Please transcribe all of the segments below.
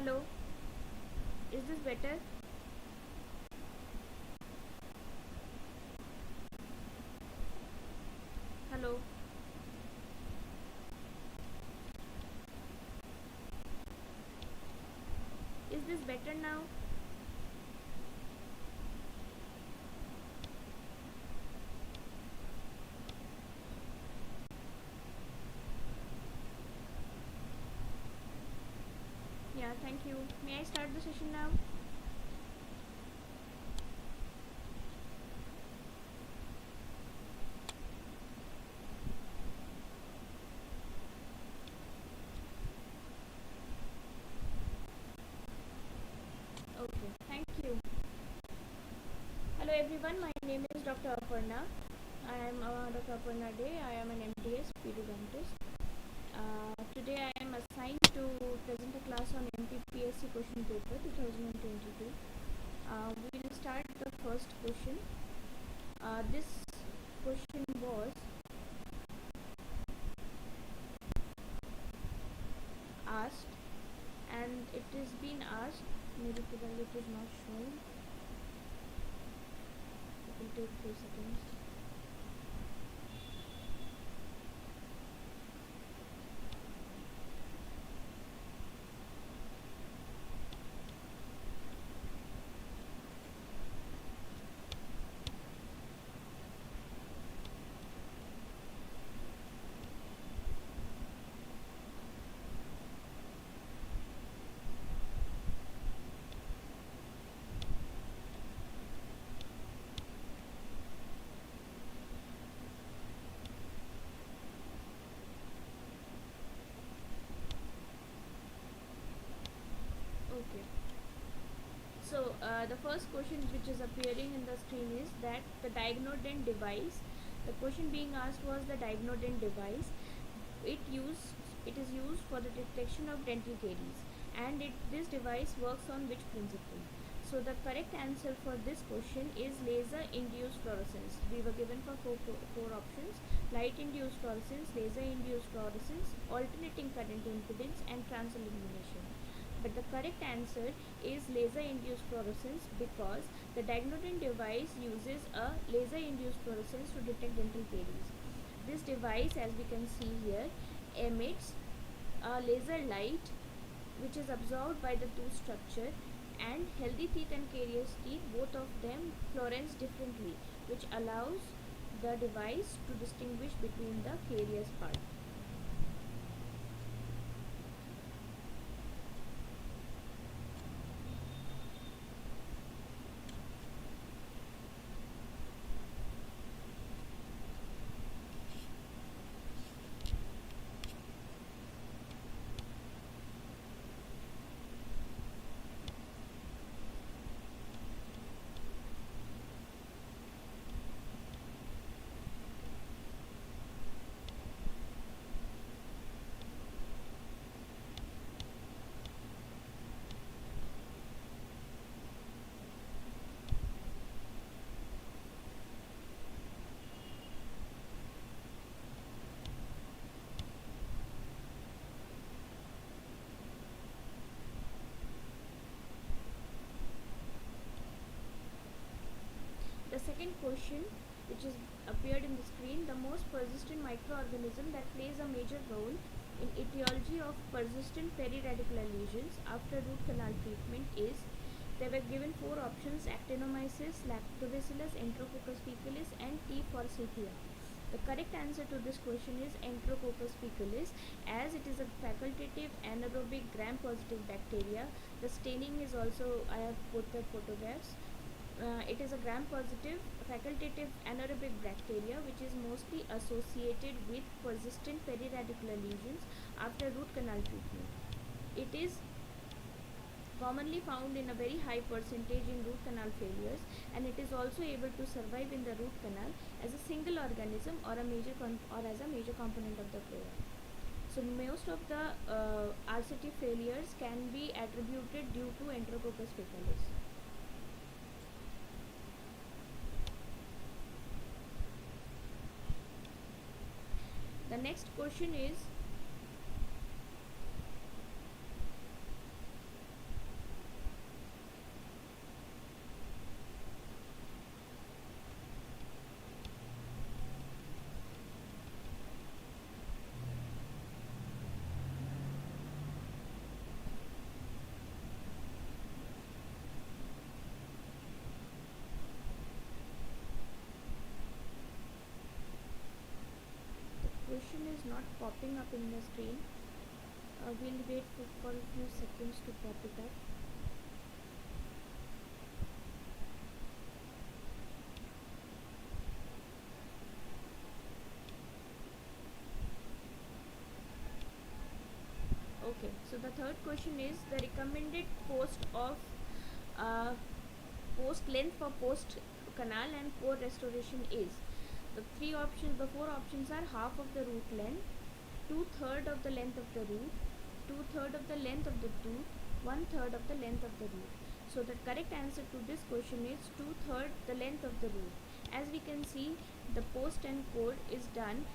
Hello, is this better? Hello. Is this better now? Yeah, thank you. May I start the session now? Okay, thank you. Hello everyone, my name is Dr. Aparna. I am Dr. Aparna Dey. I am an MDS periodontist. Today I am assigned to present a class on MPPSC question paper 2022. We will start the first question. This question was asked, and it is being asked. Maybe it is not showing. It will take 2 seconds. Okay. So the first question which is appearing in the screen is that the Diagnodent device. The question being asked was the Diagnodent device. It is used for the detection of dental caries, and this device works on which principle? So the correct answer for this question is laser induced fluorescence. We were given for four options: light induced fluorescence, laser induced fluorescence, alternating current impedance, and transillumination. But the correct answer is laser induced fluorescence, because the Diagnodent device uses a laser induced fluorescence to detect dental caries. This device, as we can see here, emits a laser light which is absorbed by the tooth structure, and healthy teeth and carious teeth, both of them fluoresce differently, which allows the device to distinguish between the carious part. The second question, which is appeared in the screen, the most persistent microorganism that plays a major role in etiology of persistent periradicular lesions after root canal treatment is, they were given four options: Actinomyces, Lactobacillus, Enterococcus faecalis, and T. forsythia. The correct answer to this question is Enterococcus faecalis, as it is a facultative anaerobic gram-positive bacteria. The staining is also, I have put the photographs. It is a gram-positive facultative anaerobic bacteria which is mostly associated with persistent periradicular lesions after root canal treatment. It is commonly found in a very high percentage in root canal failures, and it is also able to survive in the root canal as a single organism or as a major component of the flora. So most of the RCT failures can be attributed due to Enterococcus faecalis. The next question is, popping up in the screen. We'll wait for a few seconds to pop it up. Okay, so the third question is the recommended post of post length for post canal and core restoration is. The four options are half of the root length, 2/3 of the length of the root, 2/3 of the length of the tooth, 1/3 of the length of the root. So the correct answer to this question is 2/3 the length of the root. As we can see, the post and core is done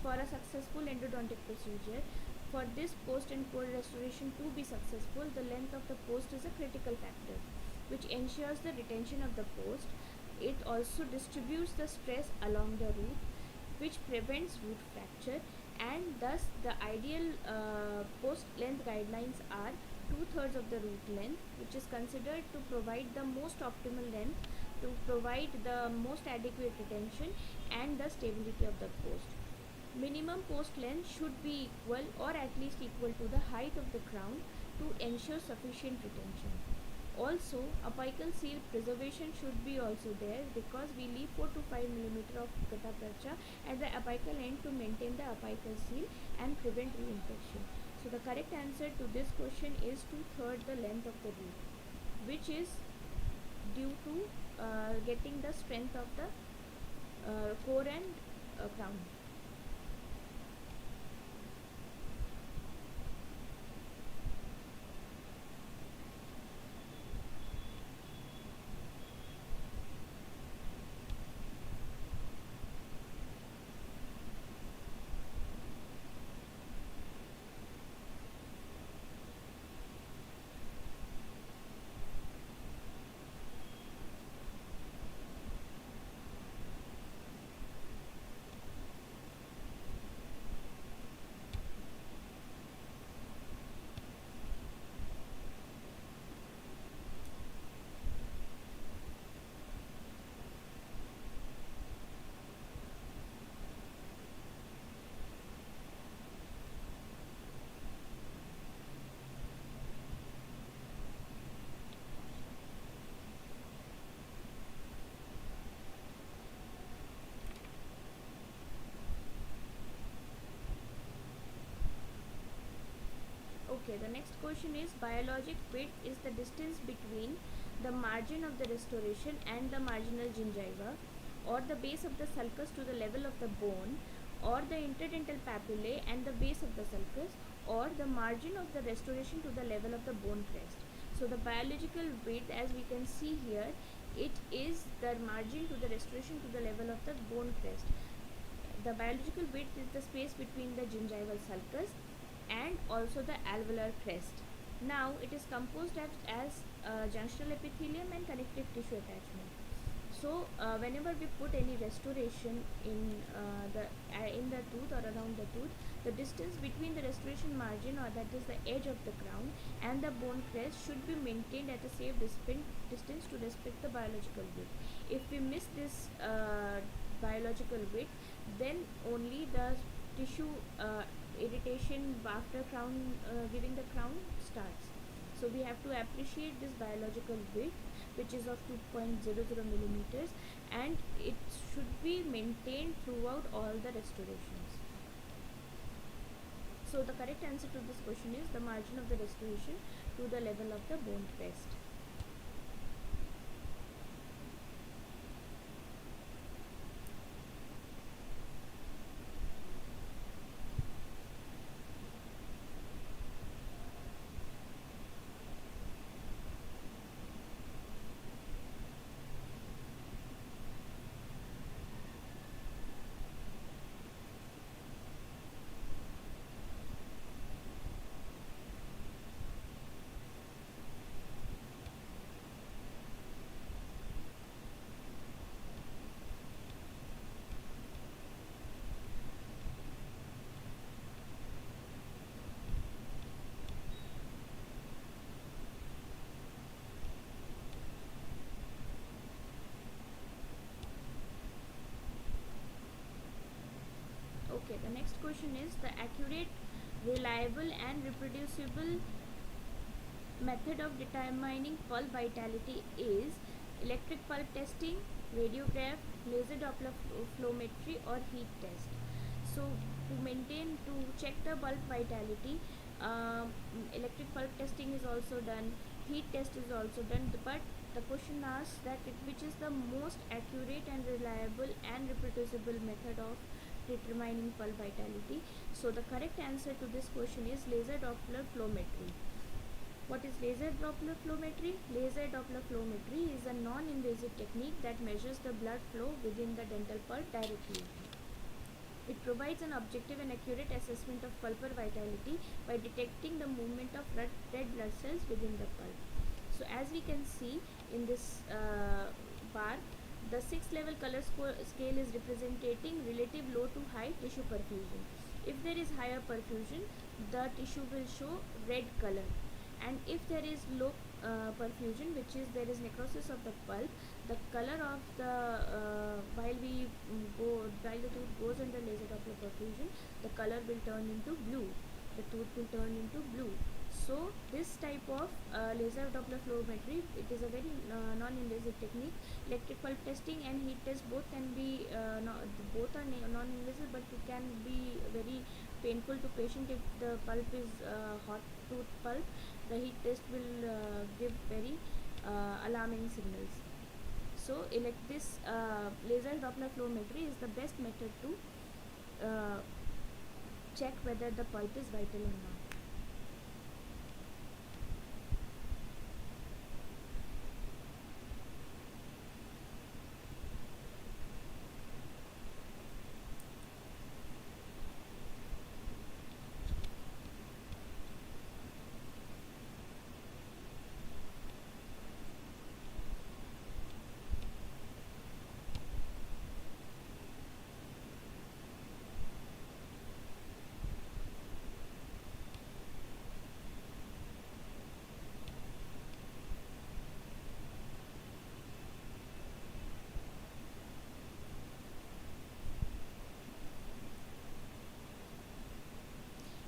for a successful endodontic procedure. For this post and core restoration to be successful, the length of the post is a critical factor, which ensures the retention of the post. It also distributes the stress along the root, which prevents root fracture, and thus the ideal post length guidelines are 2/3 of the root length, which is considered to provide the most optimal length, to provide the most adequate retention and the stability of the post. Minimum post length should be equal or at least equal to the height of the crown to ensure sufficient retention. Also, apical seal preservation should be also there, because we leave 4 to 5 mm of gutta percha at the apical end to maintain the apical seal and prevent reinfection. So the correct answer to this question is 2/3 the length of the root, which is due to getting the strength of the core and crown. Okay, the next question is biologic width is the distance between the margin of the restoration and the marginal gingiva, or the base of the sulcus to the level of the bone, or the interdental papillae and the base of the sulcus, or the margin of the restoration to the level of the bone crest. So the biological width, as we can see here, it is the margin to the restoration to the level of the bone crest. The biological width is the space between the gingival sulcus and also the alveolar crest. Now it is composed as junctional epithelium and connective tissue attachment. So whenever we put any restoration in the tooth or around the tooth, the distance between the restoration margin, or that is the edge of the crown, and the bone crest should be maintained at a safe distance to respect the biological width. If we miss this biological width, then only the tissue irritation after crown giving the crown starts. So we have to appreciate this biological width, which is of 2.00 millimeters, and it should be maintained throughout all the restorations. So the correct answer to this question is the margin of the restoration to the level of the bone crest. next question is the accurate, reliable and reproducible method of determining pulp vitality is electric pulp testing, radiograph, laser Doppler flowmetry or heat test. So to check the pulp vitality, electric pulp testing is also done, heat test is also done, but the question asks that which is the most accurate and reliable and reproducible method of determining pulp vitality. So the correct answer to this question is laser Doppler flowmetry. What is laser Doppler flowmetry? Laser Doppler flowmetry is a non-invasive technique that measures the blood flow within the dental pulp directly. It provides an objective and accurate assessment of pulpal vitality by detecting the movement of red blood cells within the pulp. So as we can see in this bar, the 6th level color scale is representing relative low to high tissue perfusion. If there is higher perfusion, the tissue will show red color, and if there is low perfusion, which is there is necrosis of the pulp, the color of the while the tooth goes under laser Doppler perfusion, the color will turn into blue. The tooth will turn into blue. So this type of laser Doppler flowmetry, it is a very non-invasive technique. Electric pulp testing and heat test both can be both are non-invasive, but it can be very painful to patient if the pulp is hot tooth pulp. The heat test will give very alarming signals. So this laser Doppler flowmetry is the best method to check whether the pulp is vital or not.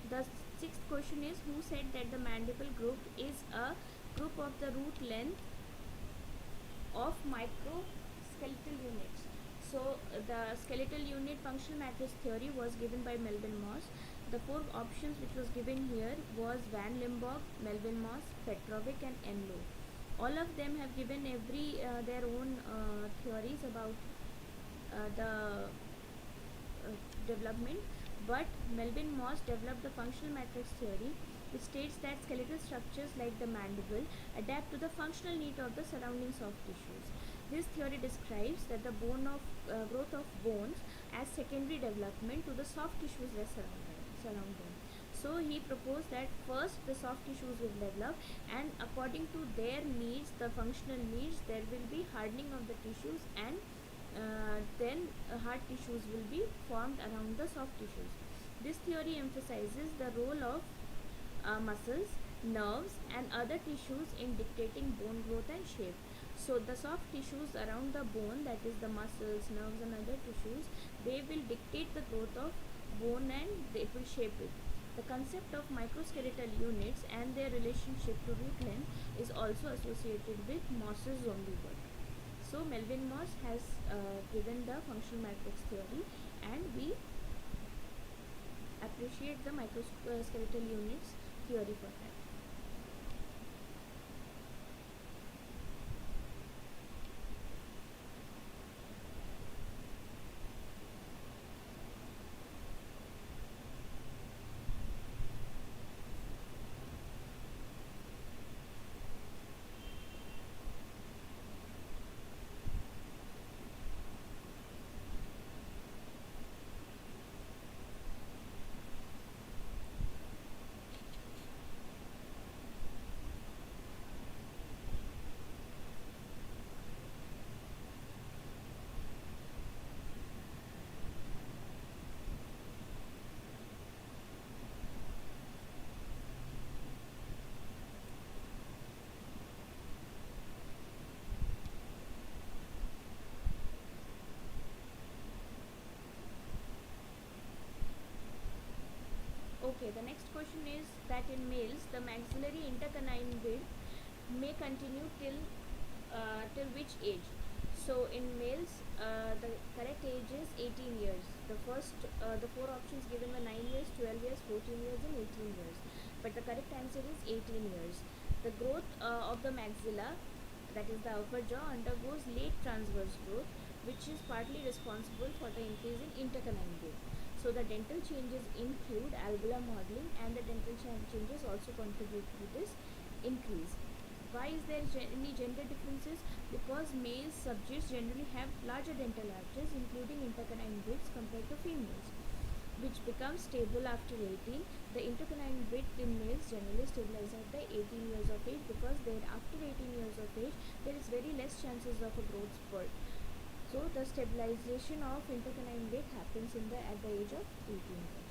The 6th question is, who said that the mandible group is a group of the root length of microskeletal units? So the skeletal unit functional matrix theory was given by Melvin Moss. The 4 options which was given here was Van Limburg, Melvin Moss, Petrovic and Enlow. All of them have given their own theories about the development, but Melvin Moss developed the functional matrix theory, which states that skeletal structures like the mandible adapt to the functional need of the surrounding soft tissues. This theory describes that the growth of bones as secondary development to the soft tissues that surround them. So he proposed that first the soft tissues will develop, and according to their needs, the functional needs, there will be hardening of the tissues, and then hard tissues will be formed around the soft tissues. This theory emphasizes the role of muscles, nerves and other tissues in dictating bone growth and shape. So the soft tissues around the bone, that is the muscles, nerves and other tissues, they will dictate the growth of bone and it will shape it. The concept of microskeletal units and their relationship to root length is also associated with Moss's zombie work. So Melvin Moss has given the functional matrix theory, and we appreciate the microskeletal units theory for that. Okay, the next question is that in males, the maxillary intercanine width may continue till which age? So in males, the correct age is 18 years. The four options given were 9 years, 12 years, 14 years, and 18 years. But the correct answer is 18 years. The growth of the maxilla, that is the upper jaw, undergoes late transverse growth, which is partly responsible for the increase in intercanine width. So the dental changes include alveolar modeling, and the dental changes also contribute to this increase. Why is there any gender differences? Because male subjects generally have larger dental arches, including intercanine widths, compared to females, which becomes stable after 18. The intercanine width in males generally stabilize at the 18 years of age, because after 18 years of age there is very less chances of a growth spurt. So the stabilization of intercanine width happens at the age of 18 years.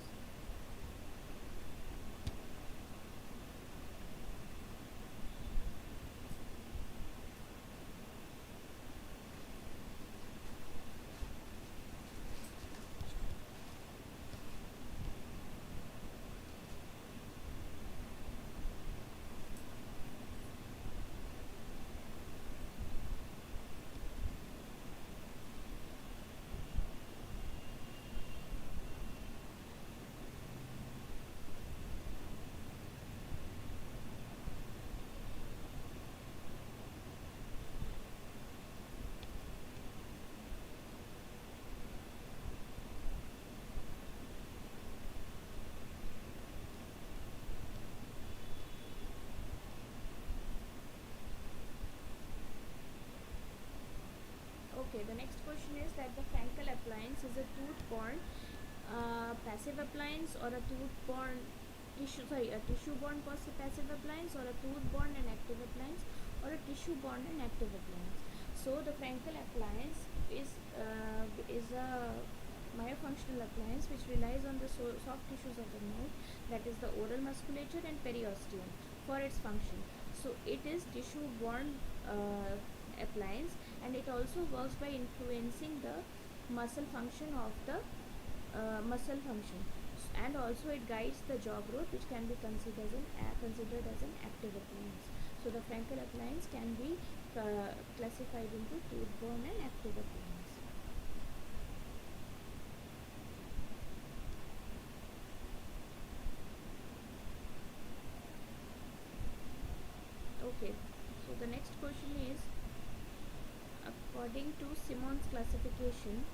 Okay, the next question is that the Frankel appliance is a tooth-borne passive appliance, or a tissue-borne passive appliance, or a tooth-borne and active appliance, or a tissue-borne and active appliance. So the Frankel appliance is a myofunctional appliance which relies on the soft tissues of the mouth, that is the oral musculature and periosteum, for its function. So it is tissue-borne appliance, and it also works by influencing the muscle function, and also it guides the jaw growth, which can be considered as an active appliance. So the Frankel appliance can be classified into tooth-borne and active appliance. Okay, so the next question is, according to Simon's classification,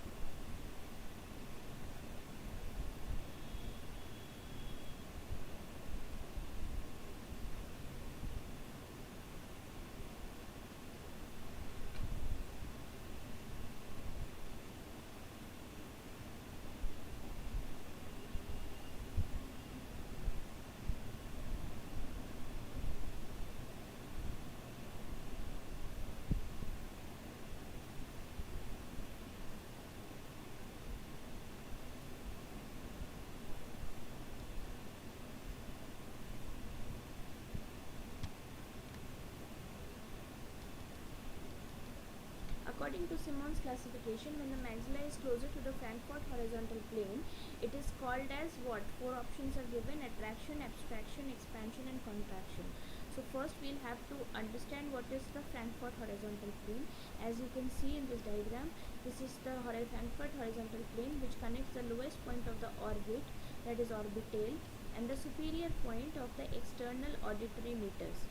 according to Simon's classification, when the maxilla is closer to the Frankfurt horizontal plane, it is called as what? Four options are given: attraction, abstraction, expansion, and contraction. So first we'll have to understand what is the Frankfurt horizontal plane. As you can see in this diagram, this is the Frankfurt horizontal plane, which connects the lowest point of the orbit, that is orbital, and the superior point of the external auditory meters.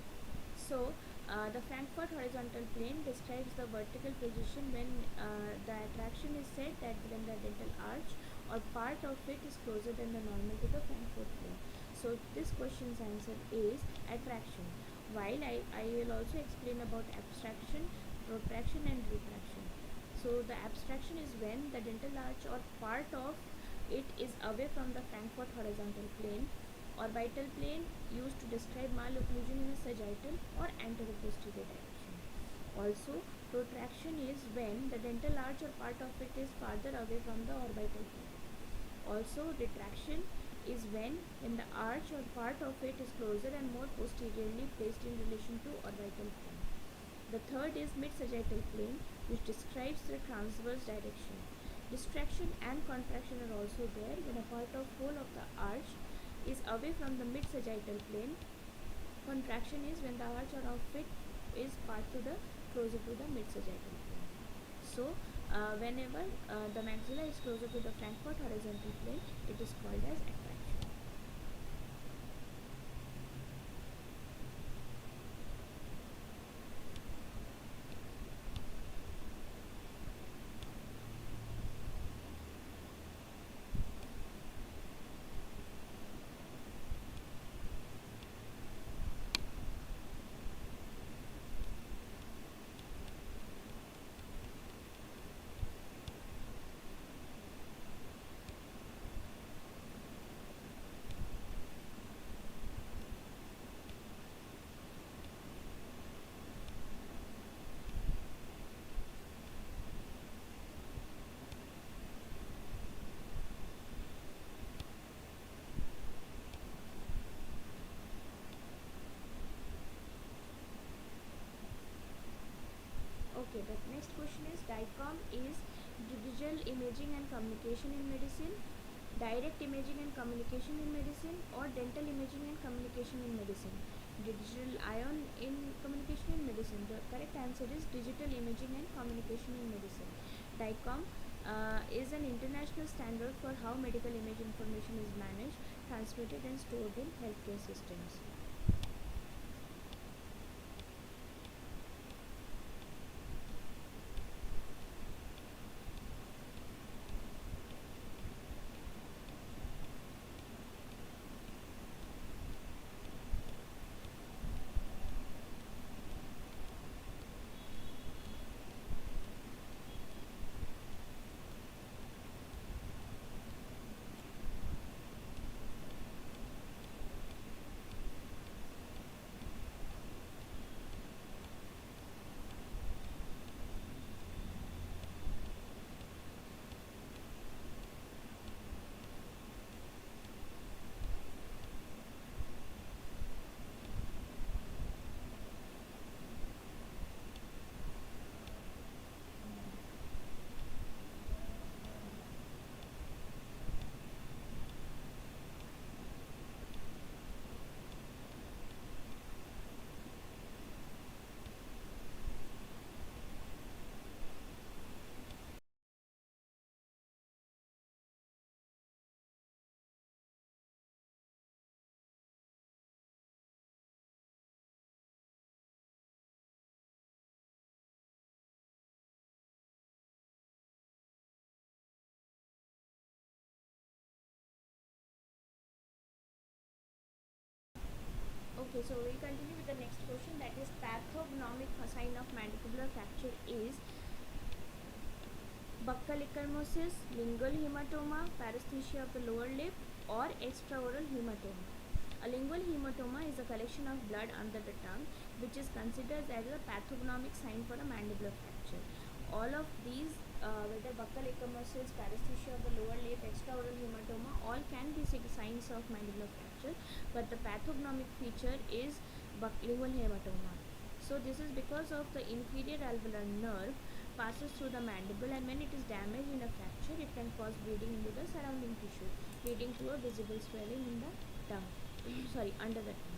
So the Frankfurt horizontal plane describes the vertical position when the attraction is said that when the dental arch or part of it is closer than the normal to the Frankfurt plane. So this question's answer is attraction. While I will also explain about abstraction, protraction, and retraction. So the abstraction is when the dental arch or part of it is away from the Frankfurt horizontal plane. Orbital plane used to describe malocclusion in a sagittal or anteroposterior direction. Also, protraction is when the dental arch or part of it is farther away from the orbital plane. Also, retraction is when the arch or part of it is closer and more posteriorly placed in relation to orbital plane. The third is mid-sagittal plane, which describes the transverse direction. Distraction and contraction are also there when a part of whole of the arch is away from the mid-sagittal plane. Contraction is when the arch or outfit is part to the closer to the mid-sagittal plane. So whenever the maxilla is closer to the Frankfurt horizontal plane, it is called as attraction. Okay, the next question is DICOM is digital imaging and communication in medicine, direct imaging and communication in medicine, or dental imaging and communication in medicine. Digital ion in communication in medicine. The correct answer is digital imaging and communication in medicine. DICOM is an international standard for how medical image information is managed, transmitted and stored in healthcare systems. Okay, so we'll continue with the next question, that is pathognomic sign of mandibular fracture is buccal ecchymosis, lingual hematoma, paresthesia of the lower lip, or extraoral hematoma. A lingual hematoma is a collection of blood under the tongue, which is considered as a pathognomic sign for a mandibular fracture. All of these, whether buccal ecchymosis, paresthesia of the lower lip, extraoral hematoma, all can be signs of mandibular fracture, but the pathognomic feature is lingual hematoma. So this is because of the inferior alveolar nerve passes through the mandible, and when it is damaged in a fracture, it can cause bleeding into the surrounding tissue, leading to a visible swelling in the tongue. Sorry, under the tongue.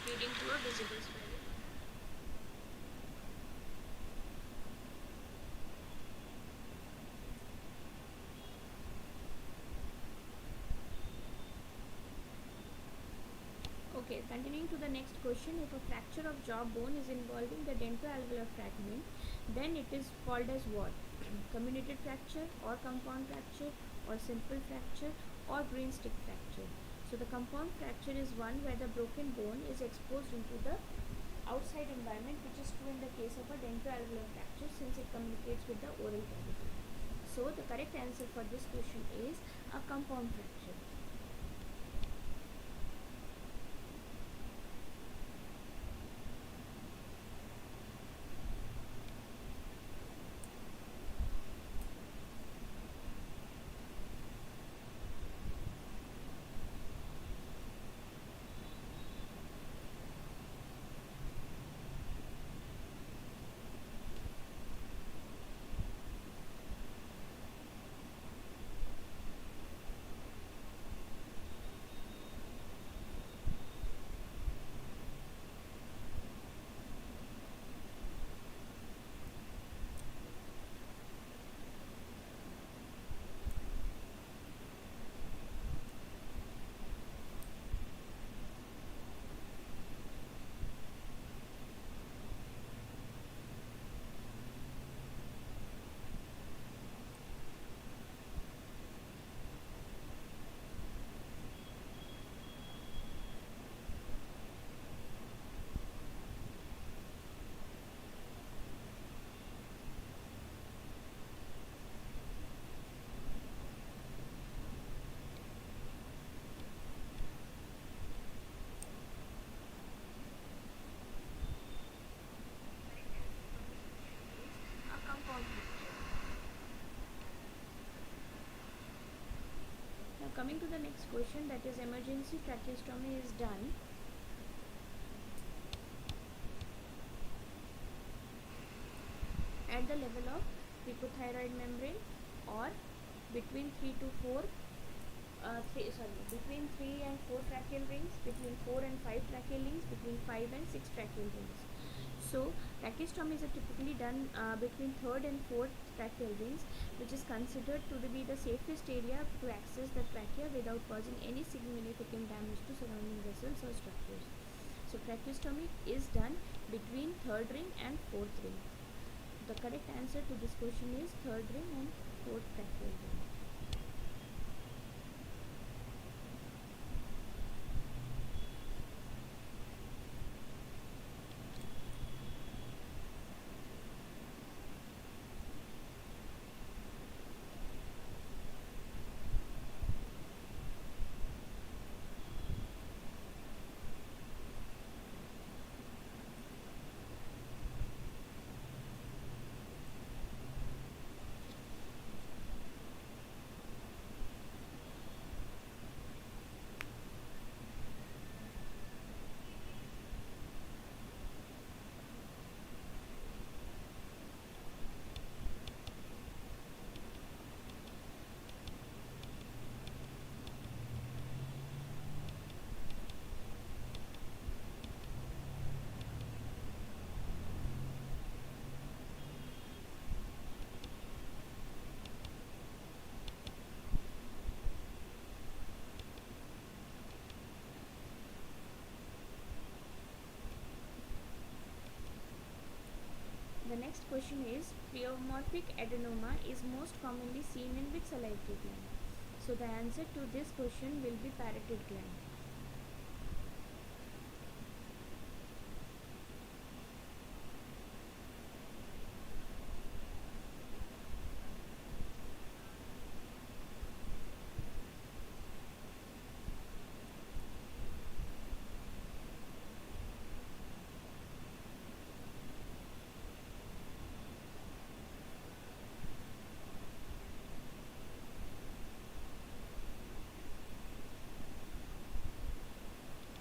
Leading to a visible swelling. Okay, continuing to the next question, if a fracture of jaw bone is involving the dentoalveolar fragment, then it is called as what? comminuted fracture or compound fracture or simple fracture or green stick fracture. So the compound fracture is one where the broken bone is exposed into the outside environment, which is true in the case of a dentoalveolar fracture since it communicates with the oral cavity. So the correct answer for this question is a compound fracture. Coming to the next question, that is emergency tracheostomy is done at the level of cricothyroid membrane or between 3 to 4 between 3 and 4 tracheal rings, between 4 and 5 tracheal rings, between 5 and 6 tracheal rings. So tracheostomies are typically done between 3rd and 4th tracheal rings, which is considered to be the safest area to access the trachea without causing any significant damage to surrounding vessels or structures. So tracheostomy is done between 3rd ring and 4th ring. The correct answer to this question is 3rd ring and 4th tracheal ring. The next question is pleomorphic adenoma is most commonly seen in which salivary gland? So the answer to this question will be parotid gland.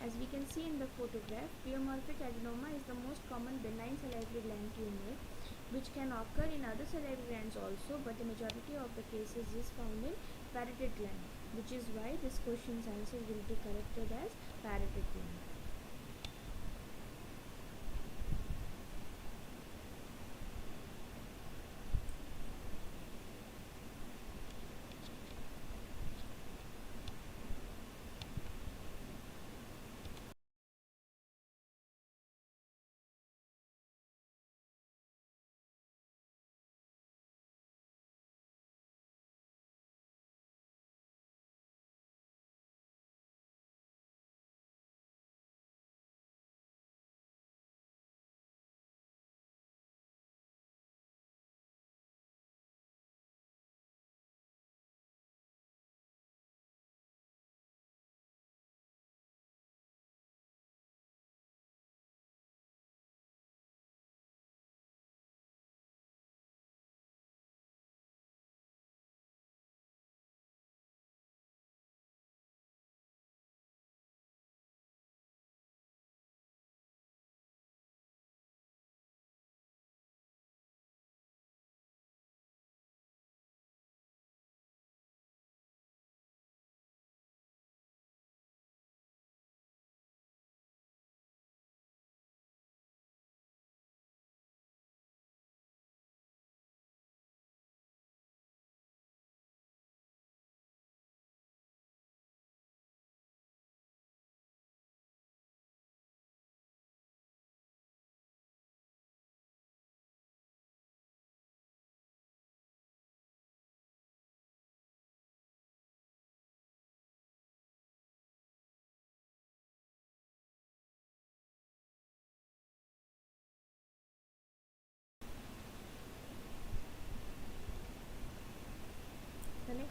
As we can see in the photograph, pleomorphic adenoma is the most common benign salivary gland tumor, which can occur in other salivary glands also, but the majority of the cases is found in parotid gland, which is why this question's answer will be corrected as parotid gland.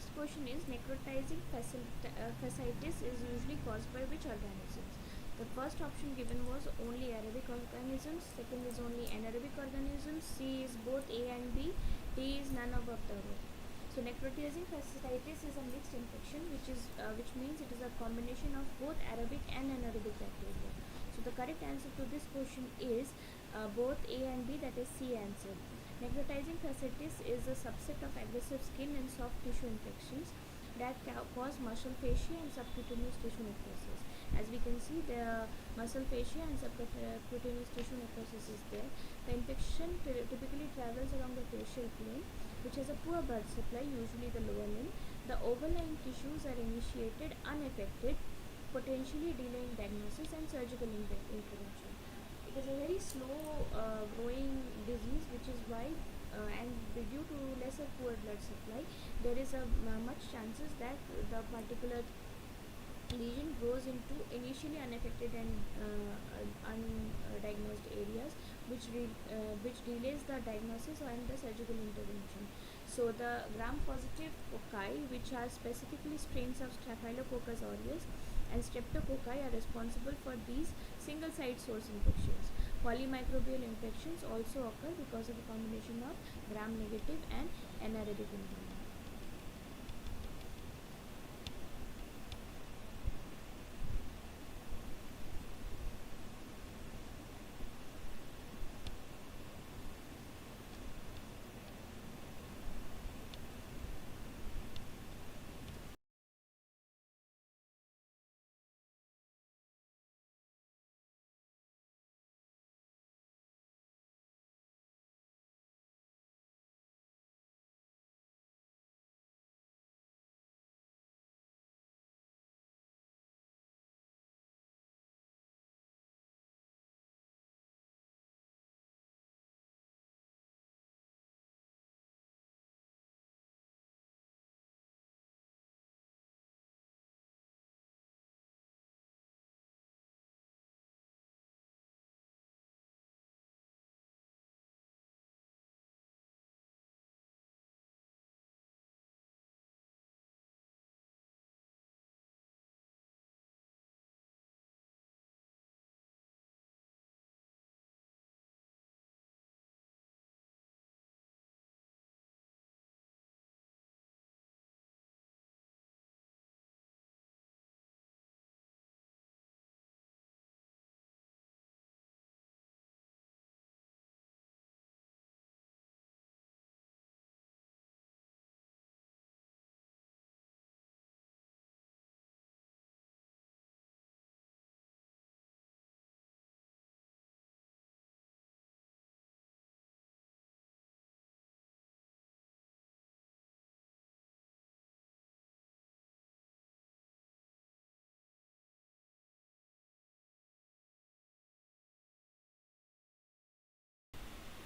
next question is necrotizing fasciitis is usually caused by which organisms? The first option given was only aerobic organisms, second is only anaerobic organisms, C is both A and B, D is none of the above. So necrotizing fasciitis is a mixed infection, which means it is a combination of both aerobic and anaerobic bacteria. So the correct answer to this question is both A and B, that is C answer. Necrotizing fasciitis is a subset of aggressive skin and soft tissue infections that cause muscle fascia and subcutaneous tissue necrosis. As we can see, the muscle fascia and subcutaneous tissue necrosis is there. The infection typically travels along the facial plane, which has a poor blood supply, usually the lower limb. The overlying tissues are initiated unaffected, potentially delaying diagnosis and surgical intervention. It is a very slow growing disease, which is why and due to lesser poor blood supply, there is a much chances that the particular lesion grows into initially unaffected and undiagnosed areas, which delays the diagnosis and the surgical intervention. So the gram-positive cocci, which are specifically strains of Staphylococcus aureus and Streptococci, are responsible for these single-site source infections. Polymicrobial infections also occur because of a combination of gram-negative and anaerobic environment.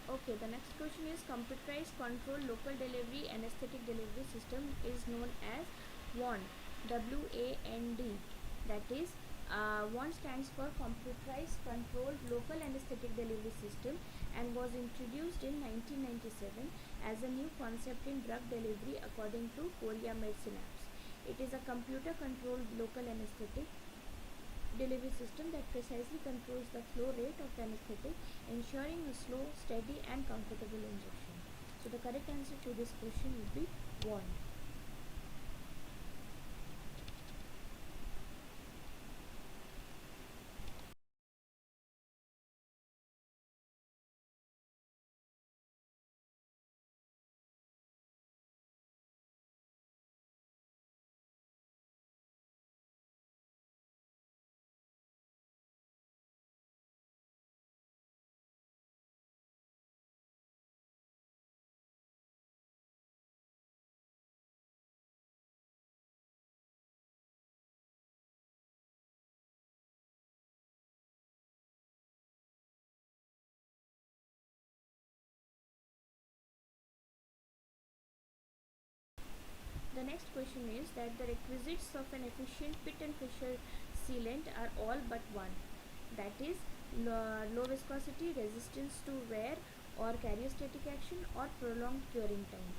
Okay, the next question is computerized control local delivery anesthetic delivery system is known as WAND, WAND. That is, WAND stands for Computerized Controlled Local Anesthetic Delivery System and was introduced in 1997 as a new concept in drug delivery according to Korea Synapse. It is a computer-controlled local anesthetic delivery system that precisely controls the flow rate of the anesthetic, ensuring a slow, steady and comfortable injection. So the correct answer to this question would be WAND. The next question is that the requisites of an efficient pit and fissure sealant are all but one. That is, low viscosity, resistance to wear or karyostatic action, or prolonged curing time.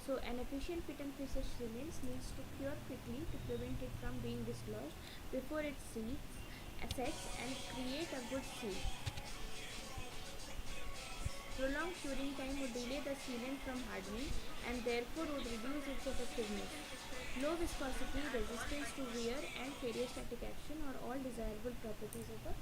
So an efficient pit and fissure sealants needs to cure quickly to prevent it from being dislodged before it sets and create a good seal. Prolonged curing time would delay the sealant from hardening and therefore would reduce its effectiveness. Low viscosity, resistance to wear, and periostatic action are all desirable properties of a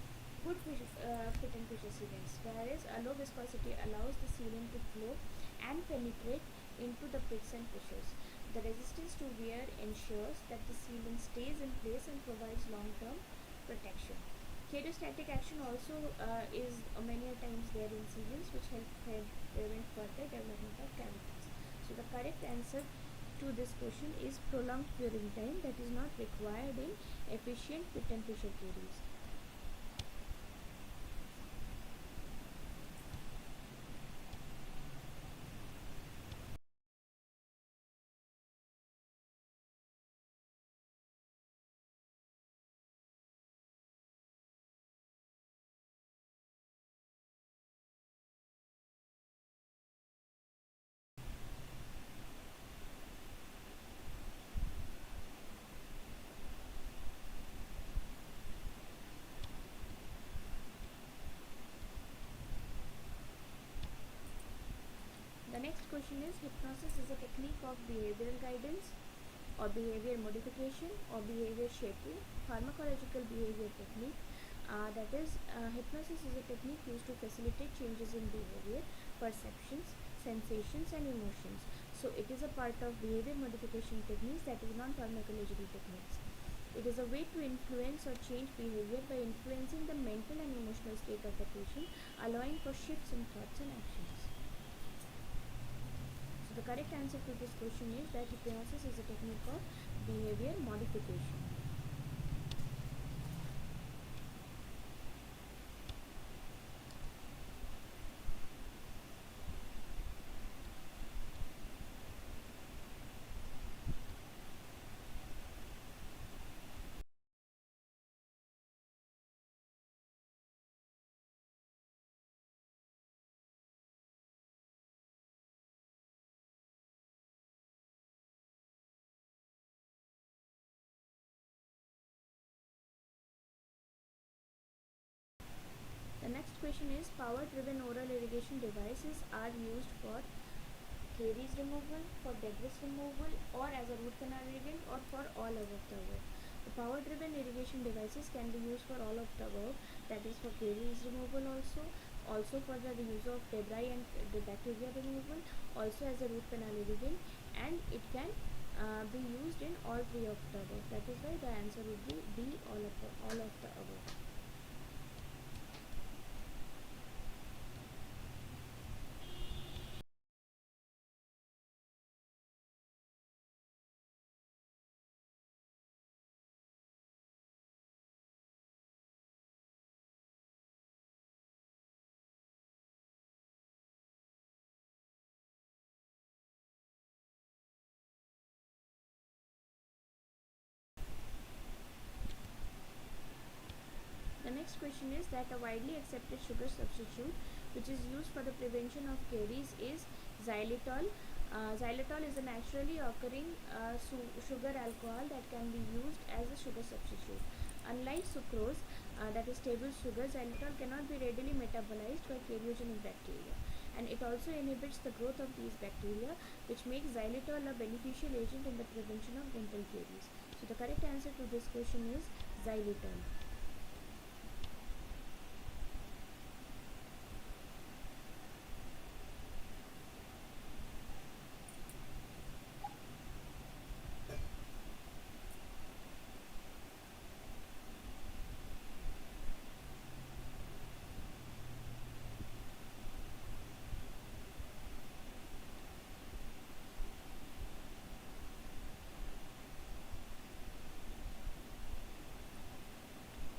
good pit and fissure sealants, whereas a low viscosity allows the sealant to flow and penetrate into the pits and fissures. The resistance to wear ensures that the sealant stays in place and provides long-term protection. Periostatic action also is many times there in sealants, which help prevent further development of cavities. So the correct answer to this question is prolonged curing time, that is not required in efficient pit and fissure caries. The next question is, hypnosis is a technique of behavioral guidance or behavior modification or behavior shaping, pharmacological behavior technique. Hypnosis is a technique used to facilitate changes in behavior, perceptions, sensations and emotions. So it is a part of behavior modification techniques, that is non-pharmacological techniques. It is a way to influence or change behavior by influencing the mental and emotional state of the patient, allowing for shifts in thoughts and actions. So the correct answer to this question is that hypnosis is a technique of behavior modification. The next question is, power-driven oral irrigation devices are used for caries removal, for debris removal, or as a root canal irrigant, or for all of the above. The power-driven irrigation devices can be used for all of the above, that is for caries removal also for the use of debris and the bacteria removal, also as a root canal irrigant, and it can be used in all three of the above. That is why the answer would be B, all of the above. The next question is that a widely accepted sugar substitute which is used for the prevention of caries is xylitol. Xylitol is a naturally occurring sugar alcohol that can be used as a sugar substitute. Unlike sucrose, that is table sugar, xylitol cannot be readily metabolized by cariogenic bacteria, and it also inhibits the growth of these bacteria, which makes xylitol a beneficial agent in the prevention of dental caries. So the correct answer to this question is xylitol.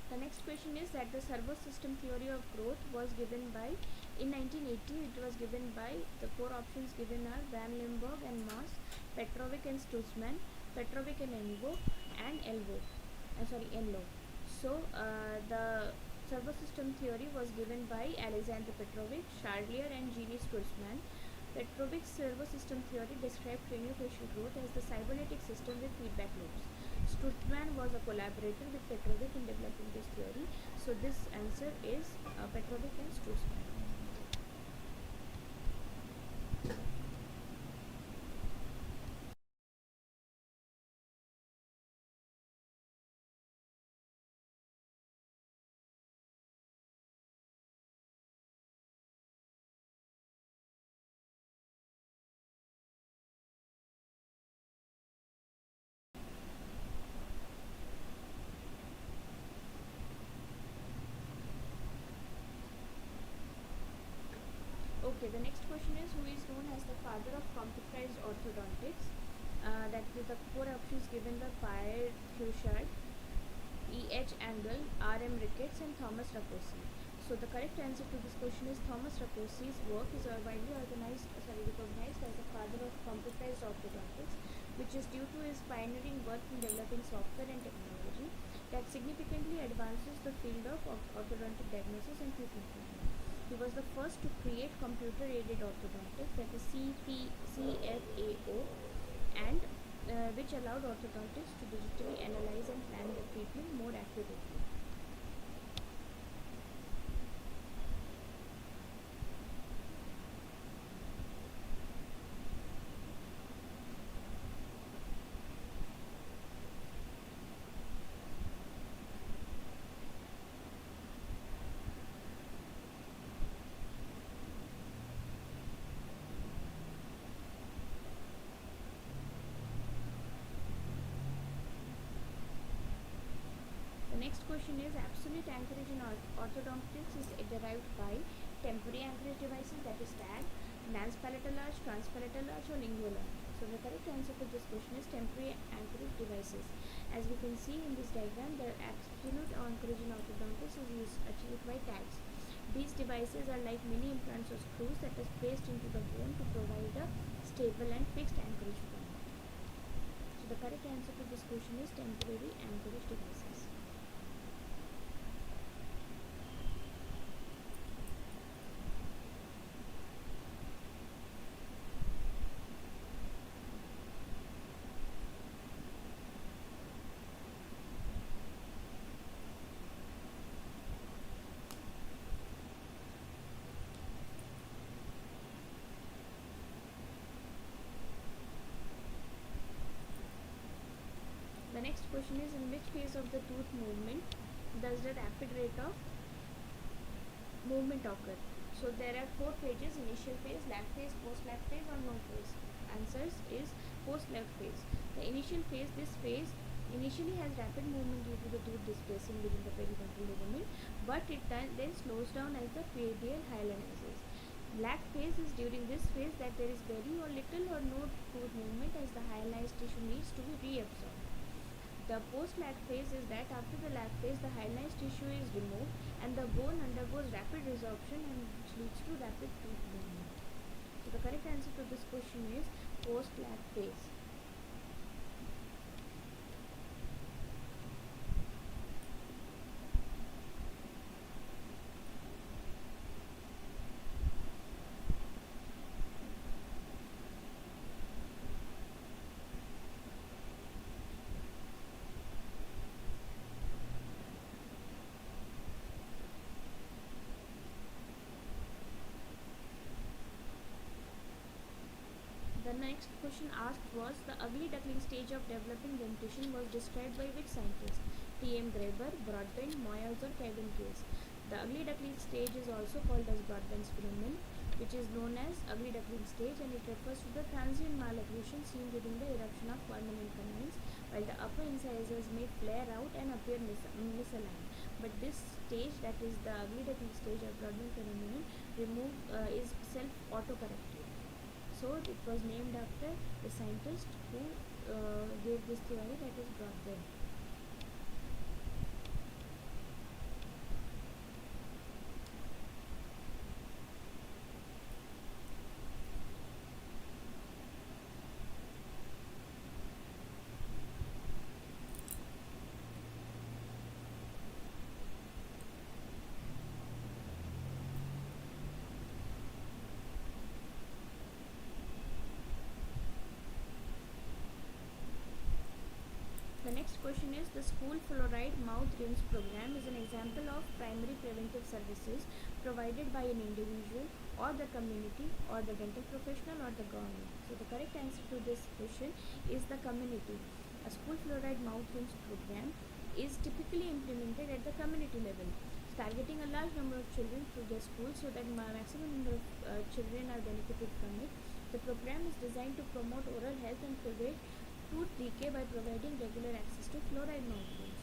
The next question is that the servo-system theory of growth was given by, in 1980, it was given by, the four options given are Van Limburg and Moss, Petrovic and Stutzman, Petrovic and Enlow, and Enlow. So the servo-system theory was given by Alexander Petrovic, Charlier and Gene Stutzman. Petrovic servo-system theory described craniofacial growth as the cybernetic system with feedback loops. Strutman was a collaborator with Petrovic in developing this theory. So this answer is Petrovic and Strutman. Okay, the next question is, who is known as the father of computerized orthodontics? That is the four options given by Pierre Fluoride, E.H. Angle, R.M. Ricketts and Thomas Raposi. So the correct answer to this question is Thomas Raposi's work is widely recognized as the father of computerized orthodontics, which is due to his pioneering work in developing software and technology that significantly advances the field of orthodontic diagnosis and treatment. He was the first to create computer-aided orthodontics, that is CFAO, and which allowed orthodontists to digitally analyze and plan the treatment more accurately. Next question is, absolute anchorage in orthodontics is derived by temporary anchorage devices, that is TAG, transpalatal arch, or lingual arch. So the correct answer to this question is temporary anchorage devices. As we can see in this diagram, the absolute anchorage in orthodontics is achieved by tags. These devices are like mini implants or screws that are placed into the bone to provide a stable and fixed anchorage point. So the correct answer to this question is temporary anchorage devices. The next question is, in which phase of the tooth movement does the rapid rate of movement occur? So there are four phases: initial phase, lag phase, post-lag phase or no phase. Answers is post-lag phase. The initial phase, this phase initially has rapid movement due to the tooth displacing within the periodontal ligament, but it then slows down as the radial hyalinizes. Lag phase is during this phase that there is very or little or no tooth movement as the hyalinized tissue needs to be reabsorbed. The post-lag phase is that after the lag phase, the hyalinized tissue is removed and the bone undergoes rapid resorption, and which leads to rapid tooth movement. So the correct answer to this question is post-lag phase. The next question asked was, the ugly duckling stage of developing dentition was described by which scientist? T.M. Graeber, Broadbent, Moyers or Caries. The ugly duckling stage is also called as Broadbent's phenomenon, which is known as ugly duckling stage, and it refers to the transient malocclusion seen during the eruption of permanent canines, while the upper incisors may flare out and appear misaligned. But this stage, that is the ugly duckling stage of Broadbent phenomenon, is self-autocorrective. So it was named after the scientist who gave this theory, that is Broadbent. next question is, the school fluoride mouth rinse program is an example of primary preventive services provided by an individual or the community or the dental professional or the government. So the correct answer to this question is the community. A school fluoride mouth rinse program is typically implemented at the community level, targeting a large number of children through their school so that maximum number of children are benefited from it. The program is designed to promote oral health and prevent tooth decay by providing regular access to fluoride mouth rinse.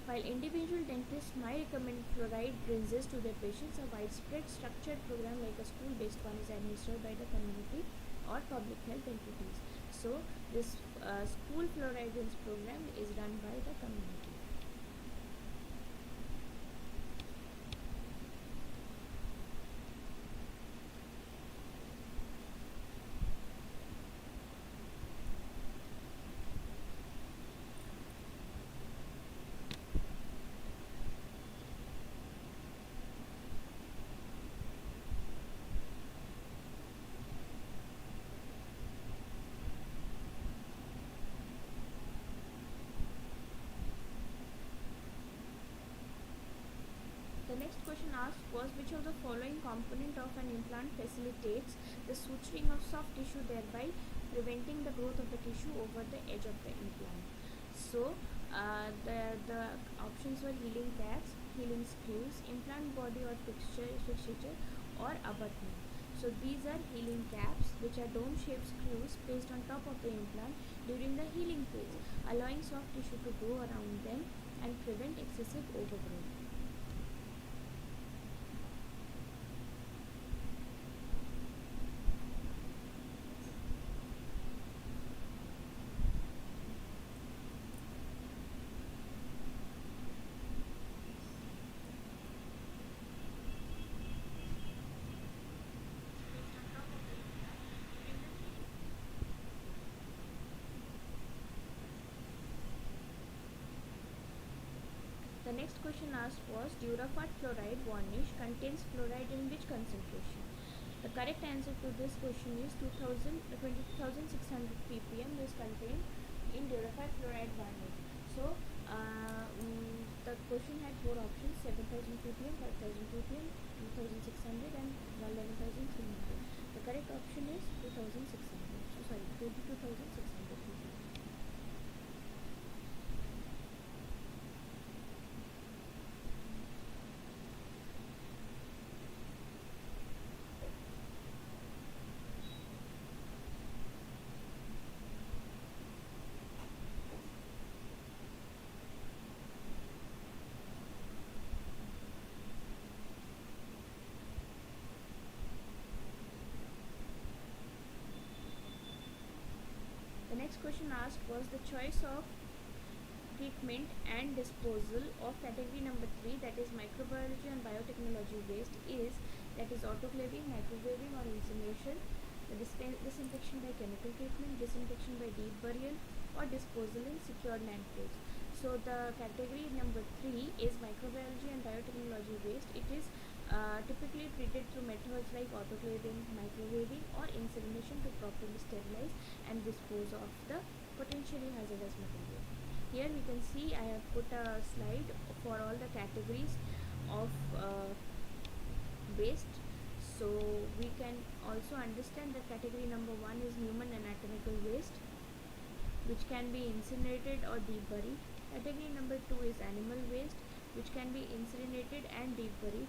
While individual dentists might recommend fluoride rinses to their patients, a widespread structured program like a school-based one is administered by the community or public health entities. So this school fluoride rinse program is run by the community. The next question asked was, which of the following component of an implant facilitates the suturing of soft tissue, thereby preventing the growth of the tissue over the edge of the implant. So the options were healing caps, healing screws, implant body or fixature or abutment. So these are healing caps, which are dome-shaped screws placed on top of the implant during the healing phase, allowing soft tissue to grow around them and prevent excessive overgrowth. The next question asked was, Durafat fluoride varnish contains fluoride in which concentration? The correct answer to this question is 22,600 ppm is contained in Durafat fluoride varnish. So the question had four options: 7,000 ppm, 5,000 ppm, 2,600 and 11,300. The correct option is 2,600. So sorry, 22,600 ppm. The next question asked was, the choice of treatment and disposal of category number 3, that is microbiology and biotechnology waste, is that is autoclaving, microwaving or incineration, the disinfection by chemical treatment, disinfection by deep burial or disposal in secured landfills. So the category number 3 is microbiology and biotechnology waste. It is typically treated through methods like autoclaving, microwaving or incineration to properly sterilize and dispose of the potentially hazardous material. Here we can see I have put a slide for all the categories of waste. So we can also understand that category number 1 is human anatomical waste, which can be incinerated or deep buried. Category number 2 is animal waste, which can be incinerated and deep buried.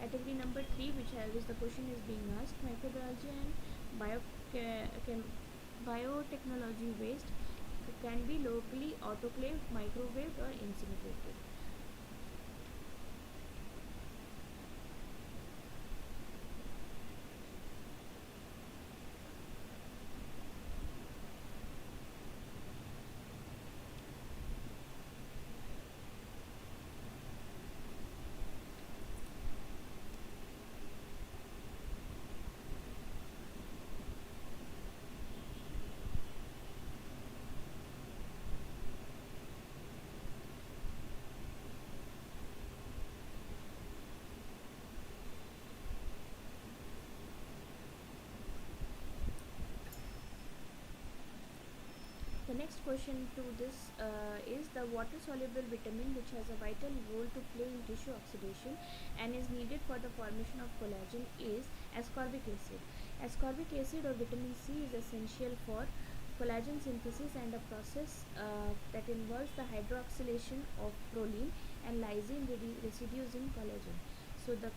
Category number 3, which the question is being asked, microbiology and biotechnology waste, can be locally autoclaved, microwaved or incinerated. The next question to this is the water soluble vitamin which has a vital role to play in tissue oxidation and is needed for the formation of collagen is ascorbic acid. Ascorbic acid or vitamin C is essential for collagen synthesis and a process that involves the hydroxylation of proline and lysine residues in collagen. So the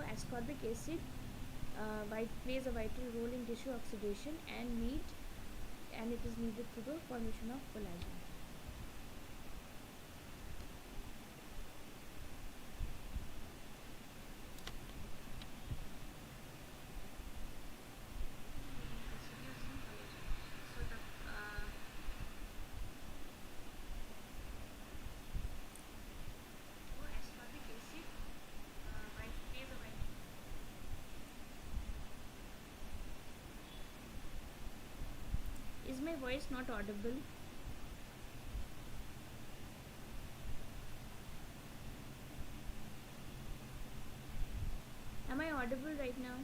ascorbic acid plays a vital role in tissue oxidation and it is needed for the formation of collagen. Is my voice not audible? Am I audible right now?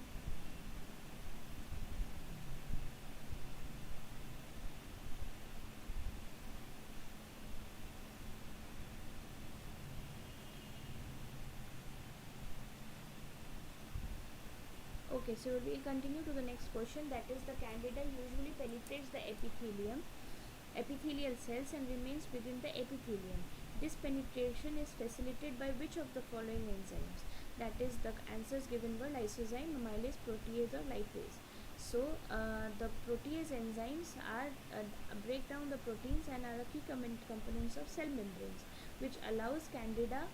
Okay, so we'll continue to the next question, that is the candida usually penetrates the epithelial cells and remains within the epithelium. This penetration is facilitated by which of the following enzymes? That is, the answers given were lysozyme, amylase, protease or lipase. So the protease enzymes are break down the proteins and are the key components of cell membranes, which allows candida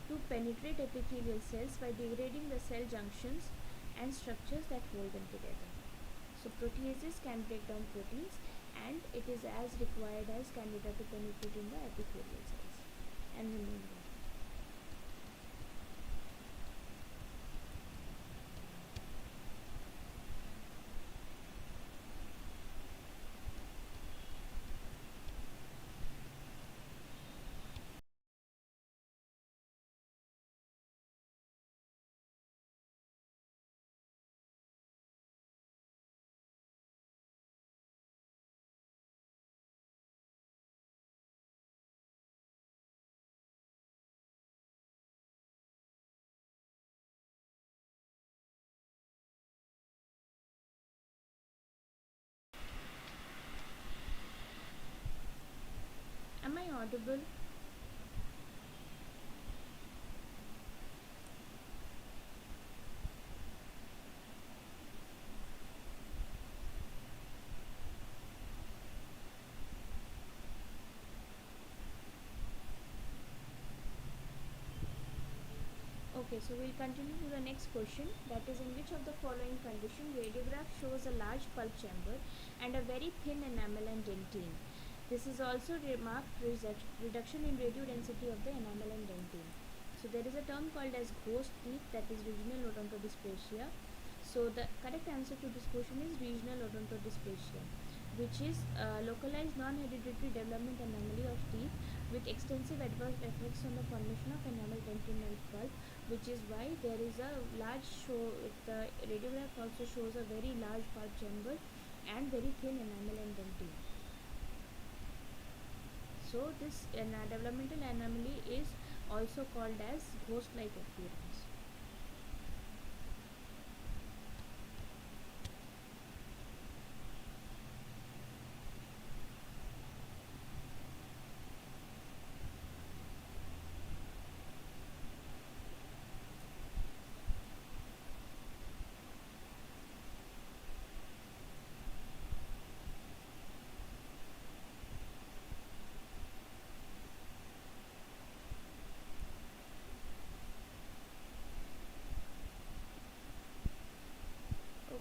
to penetrate epithelial cells by degrading the cell junctions and structures that hold them together. So proteases can break down proteins and it is as required as candida to penetrate in the epithelial cells and remain there. Am I audible? Okay, so we'll continue to the next question, that is, in which of the following condition radiograph shows a large pulp chamber and a very thin enamel and dentine. This is also marked reduction in radiodensity of the enamel and dentine. So there is a term called as ghost teeth, that is regional odontodysplasia. So the correct answer to this question is regional odontodysplasia, which is localized non-hereditary development anomaly of teeth with extensive adverse effects on the formation of enamel dentinal pulp, which is why there is a large the radiograph also shows a very large pulp chamber and very thin enamel and dentine. So this developmental anomaly is also called as ghost-like appearance.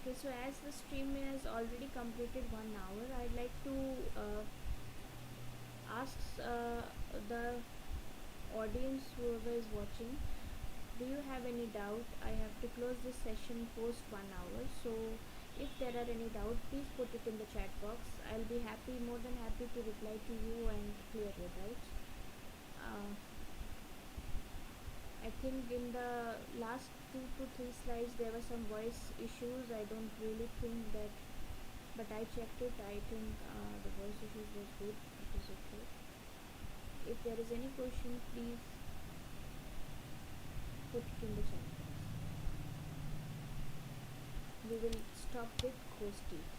Okay, so as the stream has already completed 1 hour, I'd like to ask the audience, whoever is watching, do you have any doubt? I have to close this session post 1 hour, so if there are any doubt, please put it in the chat box. I'll be more than happy to reply to you and clear your doubts. I think in the last 2 to 3 slides there were some voice issues. I don't really think that, but I checked it. I think the voice issues was good. It is okay. If there is any question, please put it in the chat box. We will stop with ghost teeth.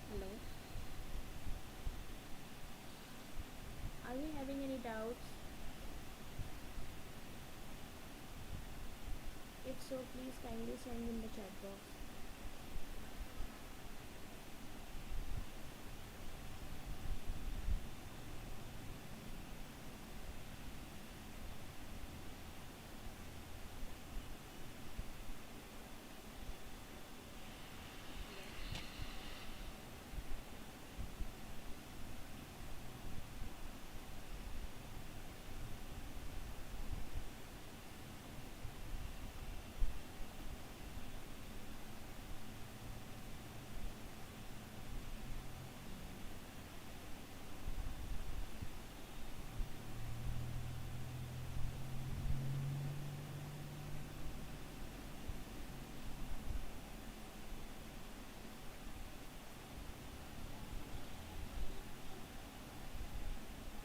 Hello. Are we having any doubts? If so, please kindly send in the chat box.